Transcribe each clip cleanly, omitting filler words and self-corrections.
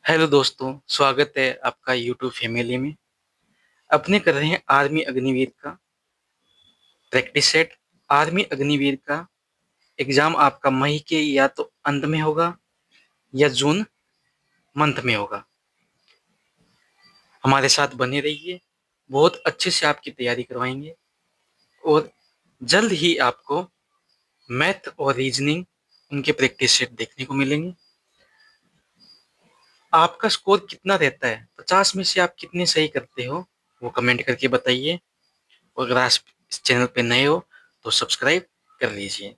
Hello दोस्तों, स्वागत है आपका यूट्यूब फैमिली में। अपने कर रहे हैं आर्मी अग्निवीर का प्रैक्टिस सेट। आर्मी अग्निवीर का एग्जाम आपका मई के या तो अंत में होगा या जून मंथ में होगा। हमारे साथ बने रहिए, बहुत अच्छे से आपकी तैयारी करवाएंगे और जल्द ही आपको मैथ और रीजनिंग उनके प्रैक्टिस सेट देखने को मिलेंगे। आपका स्कोर कितना रहता है, 50 में से आप कितने सही करते हो, वो कमेंट करके बताइए। और अगर आप इस चैनल पे नए हो तो सब्सक्राइब कर लीजिए।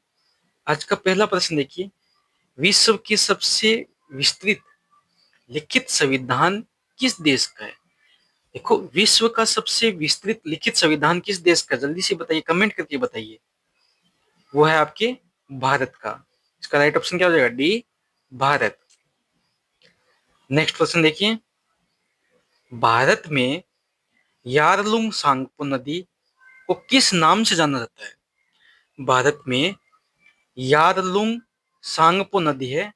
आज का पहला प्रश्न देखिए, विश्व की सबसे विस्तृत लिखित संविधान किस देश का है? देखो, विश्व का सबसे विस्तृत लिखित संविधान किस देश का, जल्दी से बताइए, कमेंट करके बताइए। वो है आपके भारत का। इसका राइट ऑप्शन क्या हो जाएगा? डी, भारत। नेक्स्ट प्रश्न देखिए, भारत में यारलुंग सांगपो नदी को किस नाम से जाना जाता है? भारत में यारलुंग सांगपो नदी है,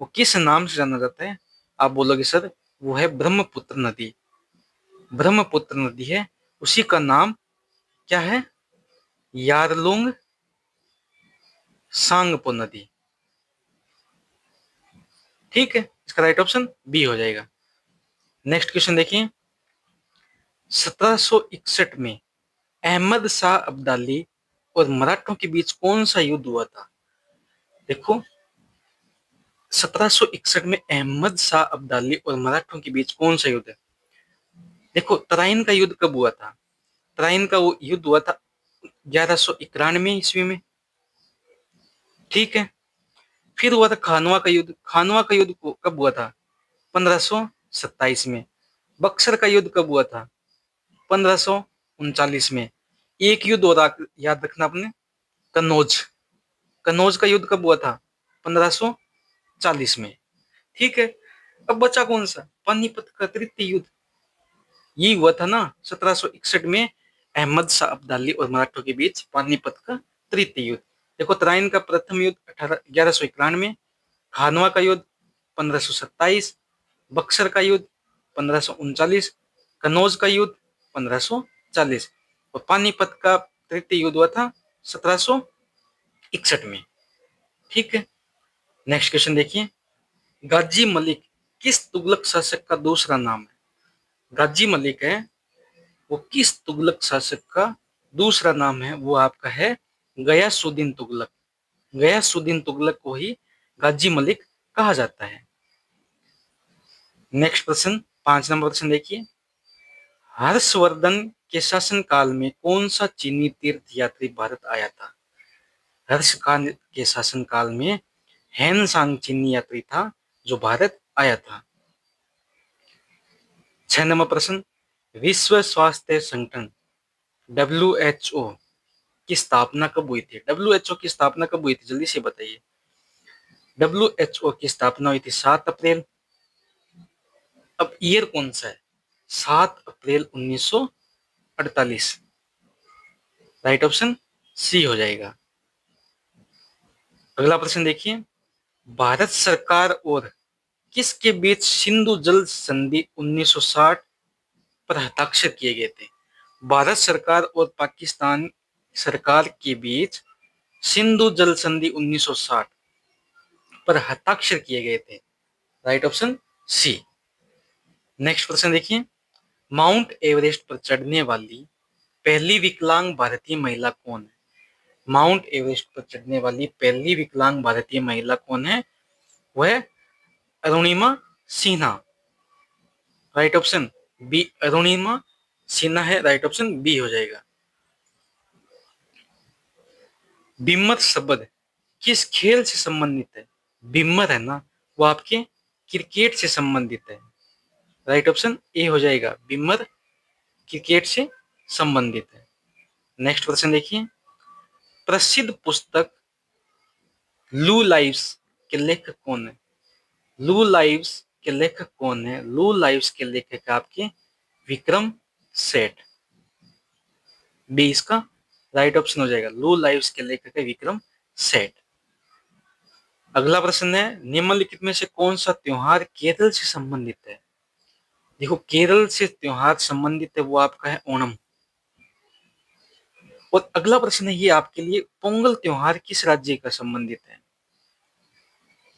वो किस नाम से जाना जाता है? आप बोलोगे सर वो है ब्रह्मपुत्र नदी। ब्रह्मपुत्र नदी है, उसी का नाम क्या है? यारलुंग सांगपो नदी। ठीक है, इसका राइट ऑप्शन बी हो जाएगा। नेक्स्ट क्वेश्चन देखिए, 1761 में अहमद शाह अब्दाली और मराठों के बीच कौन सा युद्ध हुआ था? देखो, 1761 में अहमद शाह अब्दाली और मराठों के बीच कौन सा युद्ध है? देखो, तराइन का युद्ध कब हुआ था? तराइन का वो युद्ध हुआ था 1191 ईस्वी में। ठीक है, फिर हुआ था खानवा का युद्ध। खानवा का युद्ध कब हुआ था? 1527 में। बक्सर का युद्ध कब हुआ था? 1539 में। एक युद्ध और याद रखना आपने, कन्नौज। कन्नौज का युद्ध कब हुआ था? 1540 में। ठीक है, अब बचा कौन सा? पानीपत का तृतीय युद्ध। ये हुआ था ना 1761 में, अहमद शाह अब्दाली और मराठों के बीच पानीपत का तृतीय युद्ध। देखो, तराइन का प्रथम युद्ध 1191, खानवा का युद्ध 1527, बक्सर का युद्ध 1539, कन्नौज का युद्ध 1540 और पानीपत का तृतीय युद्ध हुआ था 1761 में। ठीक है, नेक्स्ट क्वेश्चन देखिए, गाजी मलिक किस तुगलक शासक का दूसरा नाम है? गाजी मलिक है, वो किस तुगलक शासक का दूसरा नाम है? वो आपका है गयासुद्दीन तुगलक। गयासुद्दीन तुगलक को ही गाजी मलिक कहा जाता है। नेक्स्ट प्रश्न, 5 नंबर प्रश्न देखिए, हर्षवर्धन के शासन काल में कौन सा चीनी तीर्थ यात्री भारत आया था? हर्ष के शासन काल में हैन सांग चीनी यात्री था जो भारत आया था। 6 नंबर प्रश्न, विश्व स्वास्थ्य संगठन WHO की स्थापना कब हुई थी? WHO की स्थापना कब हुई थी, जल्दी से बताइए। WHO की स्थापना हुई थी 7 अप्रैल। अब ईयर कौन सा है? 7 अप्रैल 1948। राइट ऑप्शन सी हो जाएगा। अगला प्रश्न देखिए, भारत सरकार और किसके बीच सिंधु जल संधि 1960 पर हस्ताक्षर किए गए थे? भारत सरकार और पाकिस्तान सरकार के बीच सिंधु जल संधि 1960 पर हस्ताक्षर किए गए थे। Right option C. नेक्स्ट प्रश्न देखिए, माउंट एवरेस्ट पर चढ़ने वाली पहली विकलांग भारतीय महिला कौन है? माउंट एवरेस्ट पर चढ़ने वाली पहली विकलांग भारतीय महिला कौन है? वह Arunima Sinha. Right option B, Arunima Sinha है। राइट ऑप्शन बी हो जाएगा। बिम्मर शब्द किस खेल से संबंधित है? बिम्मर है ना, वो आपके क्रिकेट से संबंधित है। राइट ऑप्शन ए हो जाएगा, बिम्मर क्रिकेट से संबंधित है। नेक्स्ट क्वेश्चन देखिए, प्रसिद्ध पुस्तक लू लाइव्स के लेखक कौन है? लू लाइव्स के लेखक कौन है? लू लाइव्स के लेखक आपके विक्रम सेठ। बी इसका राइट ऑप्शन हो जाएगा। लू लाइव्स के लेखक है विक्रम सेठ। अगला प्रश्न है, निम्नलिखित में से कौन सा त्योहार केरल से संबंधित है? देखो, केरल से त्योहार संबंधित है वो आपका है ओणम। और अगला प्रश्न है ये आपके लिए, पोंगल त्योहार किस राज्य का संबंधित है?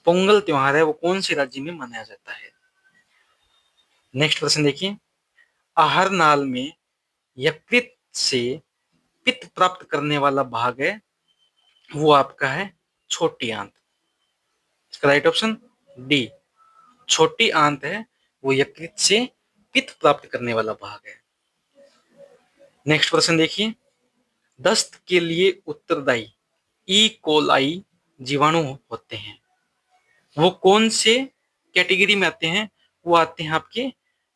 पोंगल त्योहार है वो कौन से राज्य में मनाया जाता है? नेक्स्ट प्रश्न देखिए, आहार नाल में यकृत से पित्त प्राप्त करने वाला भाग है वो आपका है छोटी आंत। इसका राइट ऑप्शन डी, छोटी आंत है वो यकृत से पित्त प्राप्त करने वाला भाग है। नेक्स्ट प्रश्न देखिए, दस्त के लिए उत्तरदायी ई कोलाई जीवाणु होते हैं, वो कौन से कैटेगरी में आते हैं? वो आते हैं आपके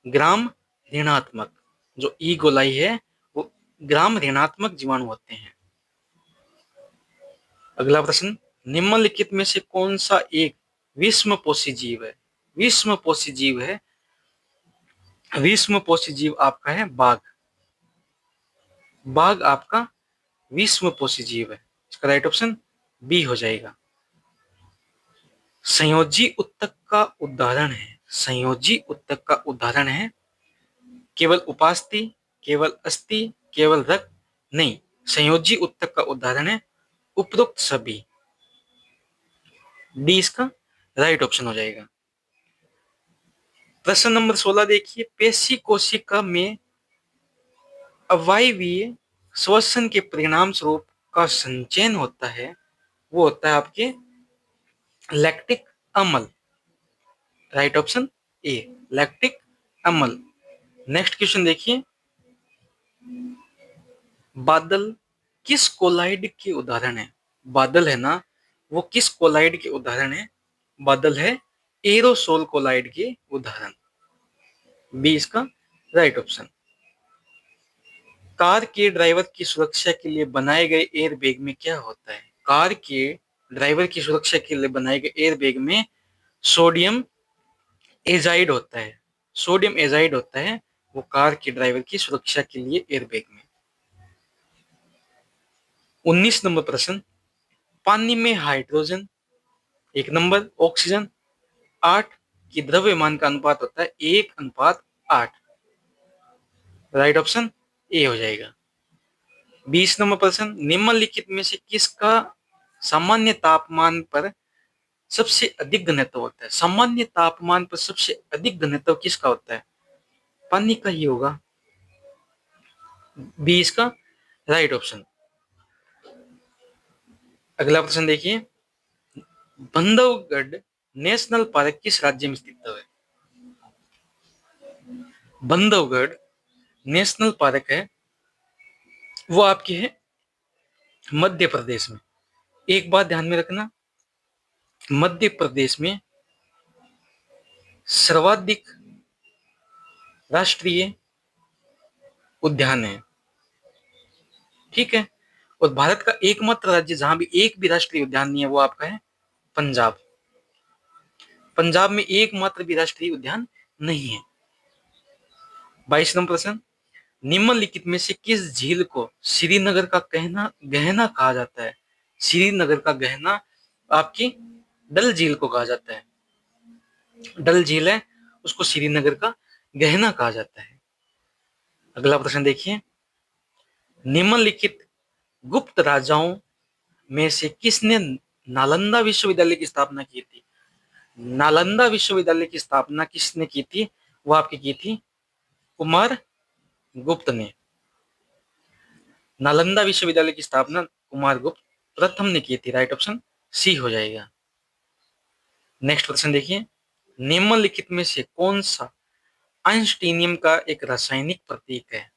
ग्राम ऋणात्मक। जो ई कोलाई है वो ग्राम ऋणात्मक जीवाणु होते हैं। अगला प्रश्न, निम्नलिखित में से कौन सा एक विषमपोषी जीव है? विषमपोषी जीव है, विषमपोषी जीव आपका है बाघ। बाघ आपका विषमपोषी जीव है। इसका राइट ऑप्शन बी हो जाएगा। संयोजी उत्तक का उदाहरण है, संयोजी उत्तक का उदाहरण है केवल उपास्थि, केवल अस्थि, केवल रक्त नहीं, संयोजी उत्तक का उदाहरण है उपरोक्त सभी। डी इसका राइट ऑप्शन हो जाएगा। प्रश्न नंबर 16 देखिए, पेशी कोशिका में अवायवीय श्वसन के परिणाम स्वरूप का संचयन होता है वो होता है आपके लैक्टिक अम्ल। राइट ऑप्शन ए, लैक्टिक अम्ल। नेक्स्ट क्वेश्चन देखिए, बादल किस कोलाइड के उदाहरण है? बादल है ना, वो किस कोलाइड के उदाहरण है? बादल है एरोसोल कोलाइड के उदाहरण। बी इसका राइट ऑप्शन। कार के ड्राइवर की सुरक्षा के लिए बनाए गए एयर बैग में क्या होता है? कार के ड्राइवर की सुरक्षा के लिए बनाए गए एयर बैग में सोडियम एजाइड होता है। सोडियम एजाइड होता है वो कार के ड्राइवर की सुरक्षा के लिए एयर बैग में। 19 नंबर प्रश्न, पानी में हाइड्रोजन 1 नंबर, ऑक्सीजन 8 की द्रव्यमान का अनुपात होता है 1:8। राइट ऑप्शन ए हो जाएगा। 20 नंबर प्रश्न, निम्नलिखित में से किसका सामान्य तापमान पर सबसे अधिक घनत्व होता है? सामान्य तापमान पर सबसे अधिक घनत्व किसका होता है? पानी का ही होगा। बी इसका राइट ऑप्शन। अगला प्रश्न देखिए, बंधवगढ़ नेशनल पार्क किस राज्य में स्थित है? बंधवगढ़ नेशनल पार्क है वो आपकी है मध्य प्रदेश में। एक बात ध्यान में रखना, मध्य प्रदेश में सर्वाधिक राष्ट्रीय उद्यान है। ठीक है, और भारत का एकमात्र राज्य जहां भी एक भी राष्ट्रीय उद्यान नहीं है वो आपका है पंजाब। पंजाब में एकमात्र भी राष्ट्रीय उद्यान नहीं है। 22 नंबर प्रश्न, निम्नलिखित में से किस झील को श्रीनगर का गहना कहा जाता है? श्रीनगर का गहना आपकी डल झील को कहा जाता है। डल झील है उसको श्रीनगर का गहना कहा जाता है। अगला प्रश्न देखिए, निम्नलिखित गुप्त राजाओं में से किसने नालंदा विश्वविद्यालय की स्थापना की थी? नालंदा विश्वविद्यालय की स्थापना किसने की थी? वो आपकी की थी कुमार गुप्त ने। नालंदा विश्वविद्यालय की स्थापना कुमार गुप्त प्रथम ने की थी। राइट ऑप्शन सी हो जाएगा। नेक्स्ट प्रश्न देखिए, निम्नलिखित में से कौन सा आइंस्टीनियम का एक रासायनिक प्रतीक है?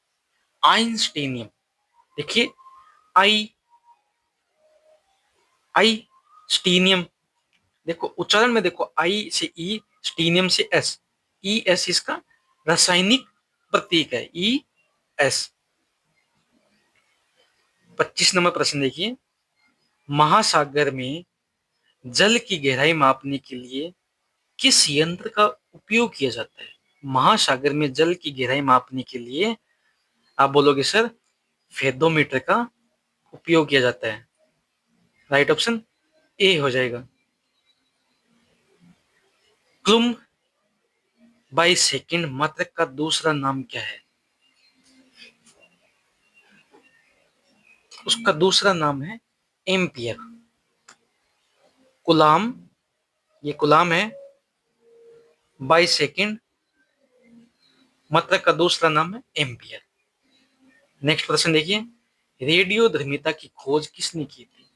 आइंस्टीनियम, देखिए आई आई स्टीनियम, देखो उच्चारण में देखो, आई से ई, स्टीनियम से एस, ई एस इसका रासायनिक प्रतीक है, ई एस। 25 नंबर प्रश्न देखिए, महासागर में जल की गहराई मापने के लिए किस यंत्र का उपयोग किया जाता है? महासागर में जल की गहराई मापने के लिए आप बोलोगे सर फेदोमीटर का उपयोग किया जाता है। राइट ऑप्शन ए हो जाएगा। क्लुम बाई सेकेंड मात्रक का दूसरा नाम क्या है? उसका दूसरा नाम है एम्पियर। कुलाम, ये कुलाम है, बाई सेकेंड मात्रक का दूसरा नाम है एम्पियर। नेक्स्ट प्रश्न देखिए, रेडियो धर्मिता की खोज किसने की थी?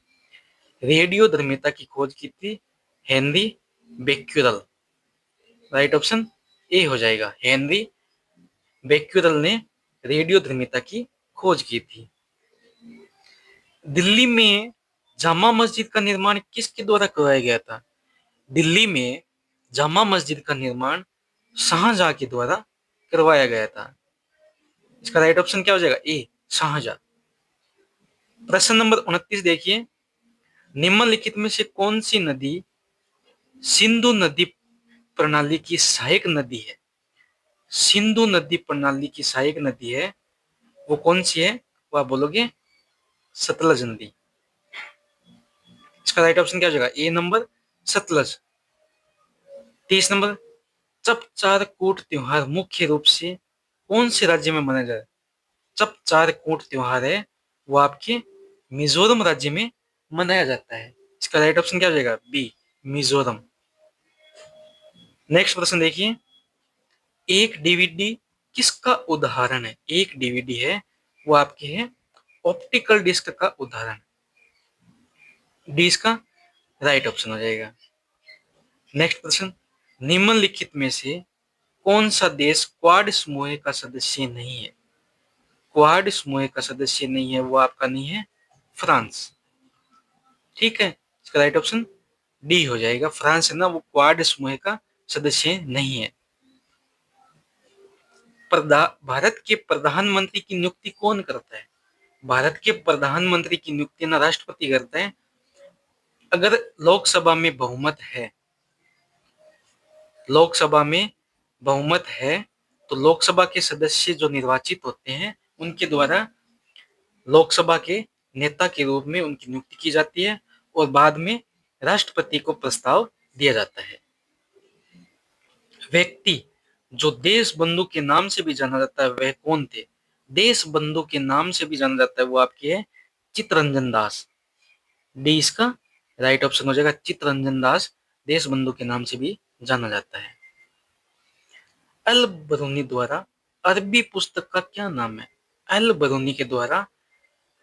रेडियो धर्मिता की खोज की थी हेनरी बेक्यूरल। राइट ऑप्शन ए हो जाएगा, हेनरी बेक्यूरल ने रेडियो धर्मिता की खोज की थी। दिल्ली में जामा मस्जिद का निर्माण किसके द्वारा करवाया गया था? दिल्ली में जामा मस्जिद का निर्माण शाहजहां के द्वारा करवाया गया था। इसका राइट ऑप्शन क्या हो जाएगा? ए, शाहजहां। प्रश्न नंबर 29 देखिए, निम्नलिखित में से कौन सी नदी सिंधु नदी प्रणाली की सहायक नदी है? सिंधु नदी प्रणाली की सहायक नदी है, वो कौन सी है? वो आप बोलोगे सतलज नदी। इसका राइट ऑप्शन क्या हो जाएगा? ए नंबर, सतलज। 30 नंबर, चपचारकूट त्योहार मुख्य रूप से कौन से राज्य में मनाया जाता है? चपचारकूट त्योहार है वो आपके मिजोरम राज्य में मनाया जाता है। इसका राइट ऑप्शन क्या हो जाएगा? बी, मिजोरम। नेक्स्ट प्रश्न देखिए, एक डीवीडी किसका उदाहरण है? एक डीवीडी है वो आपके है ऑप्टिकल डिस्क का उदाहरण। डी इसका राइट ऑप्शन हो जाएगा। नेक्स्ट प्रश्न, निम्नलिखित में से कौन सा देश क्वाड समूह का सदस्य नहीं है? क्वाड समूह का सदस्य नहीं है वो आपका नहीं है फ्रांस। ठीक है, इसका राइट ऑप्शन डी हो जाएगा, फ्रांस है ना, वो क्वाड समूह का सदस्य नहीं है। भारत के प्रधानमंत्री की नियुक्ति कौन करता है? भारत के प्रधानमंत्री की नियुक्ति ना राष्ट्रपति करता है। अगर लोकसभा में बहुमत है, लोकसभा में बहुमत है तो लोकसभा के सदस्य जो निर्वाचित होते हैं उनके द्वारा लोकसभा के नेता के रूप में उनकी नियुक्ति की जाती है और बाद में राष्ट्रपति को प्रस्ताव दिया जाता है। व्यक्ति जो देश बंधु के नाम से भी जाना जाता है वह कौन थे? देश बंधु के नाम से भी जाना जाता है वो आपके है चित्तरंजन दास। डी इसका राइट ऑप्शन हो जाएगा, चित्तरंजन दास देश बंधु के नाम से भी जाना जाता है। अल बरूनी द्वारा अरबी पुस्तक का क्या नाम है? अल बरूनी के द्वारा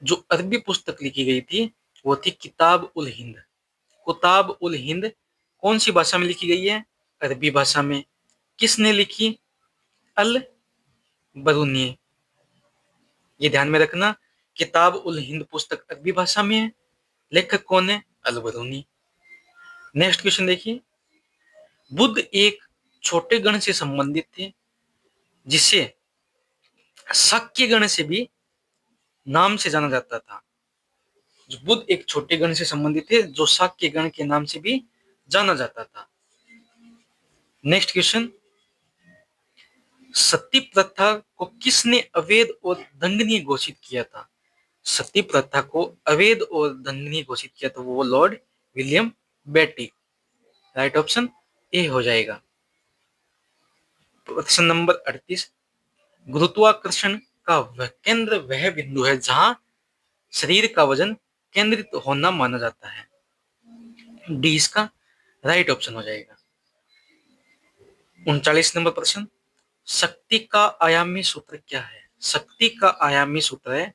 जो अरबी पुस्तक लिखी गई थी वो थी किताब उल हिंद। किताब उल हिंद कौन सी भाषा में लिखी गई है? अरबी भाषा में। किसने लिखी? अल बरूनी। ये ध्यान में रखना, किताब उल हिंद पुस्तक अरबी भाषा में है, लेखक कौन है? अल बरूनी। नेक्स्ट क्वेश्चन देखिए, बुद्ध एक छोटे गण से संबंधित थे जिसे शाक्य गण से भी नाम से जाना जाता था। जो बुद्ध एक छोटे गण से संबंधित थे जो शाक्य गण के नाम से भी जाना जाता था। नेक्स्ट क्वेश्चन, सती प्रथा को किसने अवैध और दंडनीय घोषित किया था? सती प्रथा को अवैध और दंडनीय घोषित किया था वो लॉर्ड विलियम बेटी। राइट ऑप्शन ए हो जाएगा। प्रश्न नंबर 38, गुरुत्वाकर्षण का वह केंद्र वह बिंदु है जहां शरीर का वजन केंद्रित होना माना जाता है। डी इसका राइट ऑप्शन हो जाएगा। 39 नंबर प्रश्न, शक्ति का आयामी सूत्र क्या है? शक्ति का आयामी सूत्र है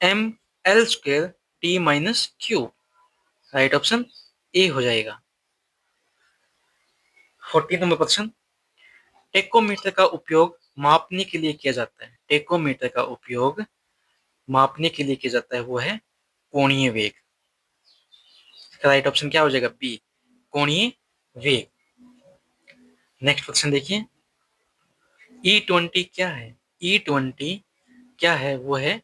M L square T minus Q. Right option A हो जाएगा। 40 नंबर प्रश्न, टेकोमीटर का उपयोग मापने के लिए किया जाता है। टेकोमीटर का उपयोग मापने के लिए किया जाता है वो है कोणीय वेग। राइट ऑप्शन क्या हो जाएगा? बी, कोणीय वेग। नेक्स्ट क्वेश्चन देखिए, E20 क्या है? E20 क्या है? वो है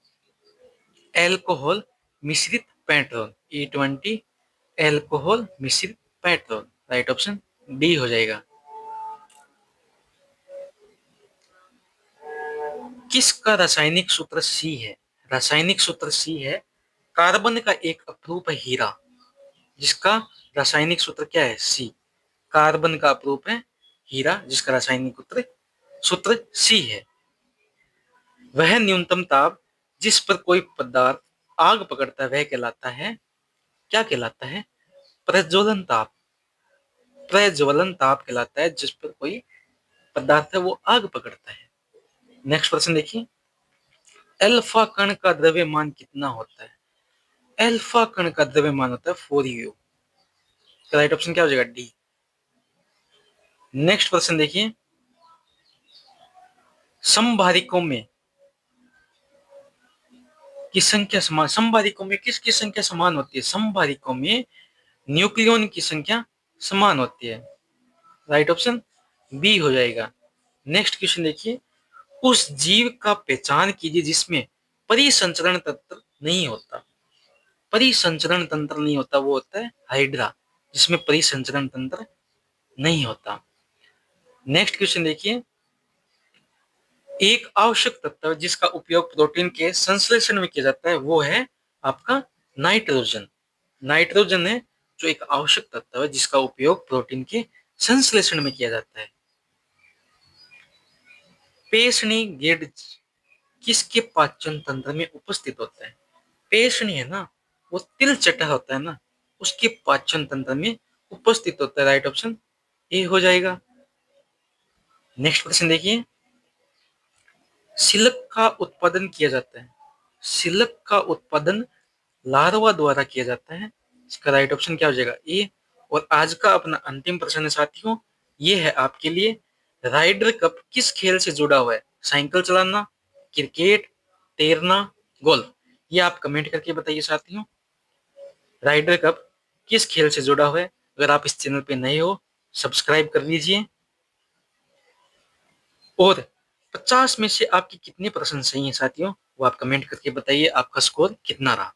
एल्कोहल मिश्रित पेट्रोल। E20 एल्कोहल मिश्रित पेट्रोल। राइट ऑप्शन डी हो जाएगा। किसका रासायनिक सूत्र सी है? रासायनिक सूत्र सी है कार्बन का एक अपरूप हीरा जिसका रासायनिक सूत्र क्या है? सी। कार्बन का अपरूप है हीरा, जिसका रासायनिक सूत्र सी है। वह न्यूनतम ताप जिस पर कोई पदार्थ आग पकड़ता है वह कहलाता है, क्या कहलाता है? प्रज्वलन ताप। प्रज्वलन ताप कहलाता है जिस पर कोई पदार्थ है वो आग पकड़ता है। नेक्स्ट क्वेश्चन देखिए, अल्फा कण का द्रव्यमान कितना होता है? अल्फा कण का द्रव्यमान होता है 4u। राइट ऑप्शन क्या हो जाएगा? डी। नेक्स्ट क्वेश्चन देखिए, समभारिकों में की संख्या समान, समभारिकों में किसकी संख्या समान होती है? समभारिकों में न्यूक्लियन की संख्या समान होती है। राइट ऑप्शन बी हो जाएगा। नेक्स्ट क्वेश्चन देखिए, उस जीव का पहचान कीजिए जिसमें परिसंचरण तंत्र नहीं होता। परिसंचरण तंत्र नहीं होता, वो होता है हाइड्रा, जिसमें परिसंचरण तंत्र नहीं होता। नेक्स्ट क्वेश्चन देखिए, एक आवश्यक तत्व जिसका उपयोग प्रोटीन के संश्लेषण में किया जाता है वो है आपका नाइट्रोजन। नाइट्रोजन है जो एक आवश्यक तत्व है जिसका उपयोग प्रोटीन के संश्लेषण में किया जाता है। पेशनी गेड किसके पाचन तंत्र में उपस्थित होता है? पेशनी है ना, वो तिल चटा होता है ना, उसके पाचन तंत्र में उपस्थित होता है। राइट ऑप्शन ए हो जाएगा। नेक्स्ट क्वेश्चन देखिए, सिल्क का उत्पादन किया जाता है, सिल्क का उत्पादन लार्वा द्वारा किया जाता है। इसका राइट ऑप्शन क्या हो जाएगा? ए। और आज का अपना अंतिम प्रश्न है साथियों, ये है आपके लिए, राइडर कप किस खेल से जुड़ा हुआ है? साइकिल चलाना, क्रिकेट, तैरना, गोल्फ? ये आप कमेंट करके बताइए साथियों। राइडर कप किस खेल से जुड़ा हुआ है? अगर आप इस चैनल पे नए हो सब्सक्राइब कर लीजिए। और 50 में से आपके कितने प्रश्न सही हैं साथियों, वो आप कमेंट करके बताइए, आपका स्कोर कितना रहा।